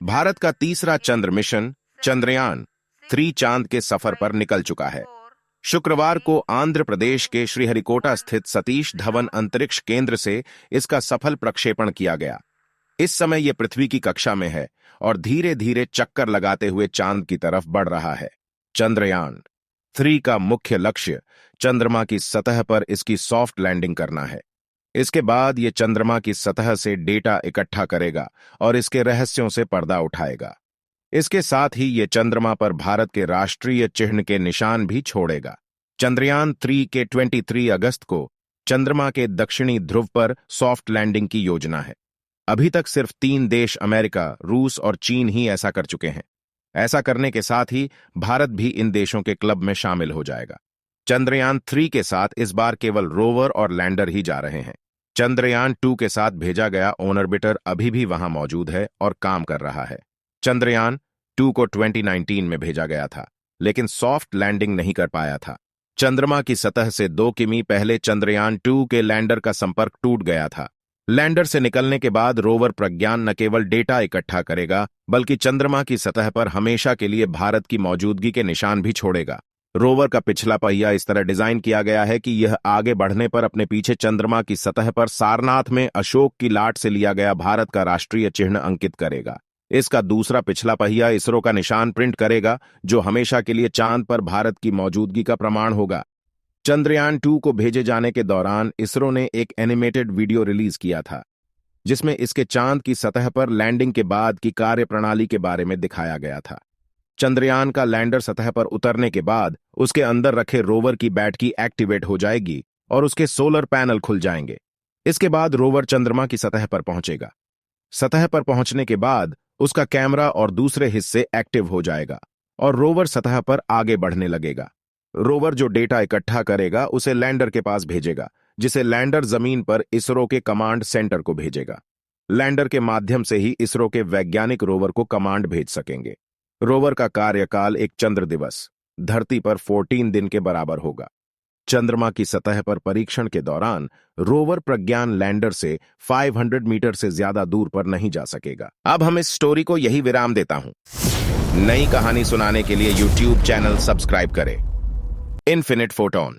भारत का तीसरा चंद्र मिशन चंद्रयान 3 चांद के सफर पर निकल चुका है। शुक्रवार को आंध्र प्रदेश के श्रीहरिकोटा स्थित सतीश धवन अंतरिक्ष केंद्र से इसका सफल प्रक्षेपण किया गया। इस समय यह पृथ्वी की कक्षा में है और धीरे धीरे चक्कर लगाते हुए चांद की तरफ बढ़ रहा है। चंद्रयान 3 का मुख्य लक्ष्य चंद्रमा की सतह पर इसकी सॉफ्ट लैंडिंग करना है। इसके बाद यह चंद्रमा की सतह से डेटा इकट्ठा करेगा और इसके रहस्यों से पर्दा उठाएगा। इसके साथ ही यह चंद्रमा पर भारत के राष्ट्रीय चिह्न के निशान भी छोड़ेगा। चंद्रयान 3 के 23 अगस्त को चंद्रमा के दक्षिणी ध्रुव पर सॉफ्ट लैंडिंग की योजना है। अभी तक सिर्फ 3 देश अमेरिका, रूस और चीन ही ऐसा कर चुके हैं। ऐसा करने के साथ ही भारत भी इन देशों के क्लब में शामिल हो जाएगा। चंद्रयान 3 के साथ इस बार केवल रोवर और लैंडर ही जा रहे हैं। चंद्रयान 2 के साथ भेजा गया ऑर्बिटर अभी भी वहां मौजूद है और काम कर रहा है। चंद्रयान 2 को 2019 में भेजा गया था, लेकिन सॉफ्ट लैंडिंग नहीं कर पाया था। चंद्रमा की सतह से 2 किमी पहले चंद्रयान 2 के लैंडर का संपर्क टूट गया था। लैंडर से निकलने के बाद रोवर प्रज्ञान न केवल डेटा इकट्ठा करेगा, बल्कि चंद्रमा की सतह पर हमेशा के लिए भारत की मौजूदगी के निशान भी छोड़ेगा। रोवर का पिछला पहिया इस तरह डिजाइन किया गया है कि यह आगे बढ़ने पर अपने पीछे चंद्रमा की सतह पर सारनाथ में अशोक की लाट से लिया गया भारत का राष्ट्रीय चिह्न अंकित करेगा। इसका दूसरा पिछला पहिया इसरो का निशान प्रिंट करेगा, जो हमेशा के लिए चांद पर भारत की मौजूदगी का प्रमाण होगा। चंद्रयान 2 को भेजे जाने के दौरान इसरो ने एक एनिमेटेड वीडियो रिलीज किया था, जिसमें इसके चांद की सतह पर लैंडिंग के बाद की कार्यप्रणाली के बारे में दिखाया गया था। चंद्रयान का लैंडर सतह पर उतरने के बाद उसके अंदर रखे रोवर की बैटरी एक्टिवेट हो जाएगी और उसके सोलर पैनल खुल जाएंगे। इसके बाद रोवर चंद्रमा की सतह पर पहुंचेगा। सतह पर पहुंचने के बाद उसका कैमरा और दूसरे हिस्से एक्टिव हो जाएगा और रोवर सतह पर आगे बढ़ने लगेगा। रोवर जो डेटा इकट्ठा करेगा उसे लैंडर के पास भेजेगा, जिसे लैंडर जमीन पर इसरो के कमांड सेंटर को भेजेगा। लैंडर के माध्यम से ही इसरो के वैज्ञानिक रोवर को कमांड भेज सकेंगे। रोवर का कार्यकाल एक चंद्र दिवस धरती पर 14 दिन के बराबर होगा। चंद्रमा की सतह पर परीक्षण के दौरान रोवर प्रज्ञान लैंडर से 500 मीटर से ज्यादा दूर पर नहीं जा सकेगा। अब हम इस स्टोरी को यही विराम देता हूं। नई कहानी सुनाने के लिए YouTube चैनल सब्सक्राइब करें। Infinite photon.